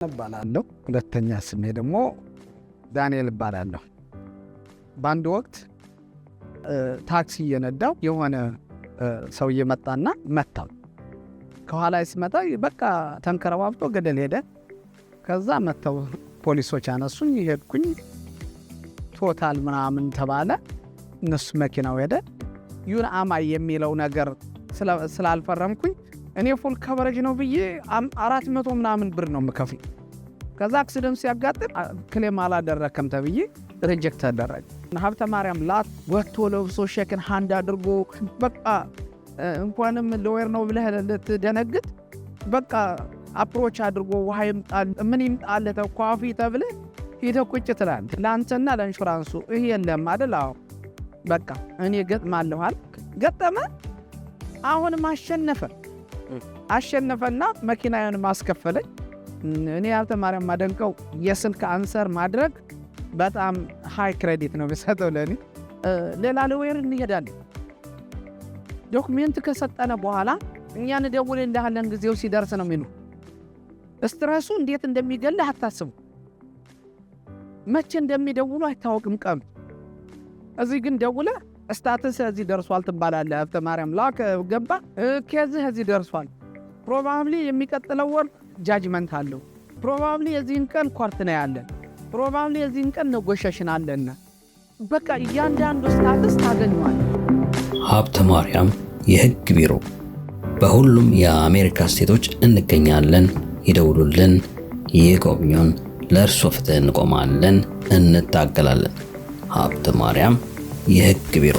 እባላለሁ። ሁለተኛ ስሜ ደግሞ ዳንኤል እባላለሁ። በአንድ ወቅት ታክሲ እየነዳው የሆነ ሰው እየመጣና መታው። ከኋላ ሲመጣ በቃ ተንከረባብቶ ገደል ሄደ። ከዛ መተው ፖሊሶች አነሱኝ። ሄድኩኝ ቶታል ምናምን ተባለ። እነሱ መኪናው ሄደ። ዩን አማይ የሚለው ነገር ስላልፈረምኩኝ እኔ ፉል ከቨሬጅ ነው ብዬ 400 ምናምን ብር ነው የምከፍል። ከዛ አክሲደንት ሲያጋጥም ክሌም አላደረከም ተብዬ ሪጀክት ተደረገ። ሀብተ ማርያም ላት ወጥቶ ለብሶ ሼክን ሃንድ አድርጎ በቃ እንኳንም ሎየር ነው ብለህ ልትደነግጥ በቃ አፕሮች አድርጎ ውሃ ይምጣል ምን ይምጣል ተኳፊ ተብለ ሄደህ ቁጭ ትላለህ። ለአንተና ለኢንሹራንሱ ይሄ የለም አይደል? አዎ በቃ እኔ ገጥማለሁ አልክ። ገጠመ። አሁንም አሸነፈና መኪናዬን ማስከፈለኝ። እኔ ሀብተ ማርያም ማደንቀው የስልክ አንሰር ማድረግ በጣም ሃይ ክሬዲት ነው በሰጠው ለኔ። ሌላ ሎየር እንሄዳለን። ዶክመንት ከሰጠነ በኋላ እኛን ደውልልሃለን ጊዜው ሲደርስ ነው የሚሉ። ስትረሱ እንዴት እንደሚገልህ አታስቡ። መቼ እንደሚደውሉ አይታወቅም ቀኑ። እዚህ ግን ደውለህ ስታተስ እዚህ ደርሷል ትባላለህ። ሀብተ ማርያም ላክ ገባ ከዚህ እዚህ ደርሷል። ፕሮባብሊ የሚቀጥለው ወር ጃጅመንት አለው። ፕሮባብሊ የዚህን ቀን ኮርት ነው ያለን። ፕሮባብሊ የዚህን ቀን ኔጎሽዬሽን አለና በቃ እያንዳንዱ ስታተስ ታገኘዋለህ። ሀብተ ማርያም የህግ ቢሮ በሁሉም የአሜሪካ ስቴቶች እንገኛለን። ይደውሉልን፣ ይጎብኙን። ለእርሶ ፍትህ እንቆማለን፣ እንታገላለን። ሀብተ ማርያም የህግ ቢሮ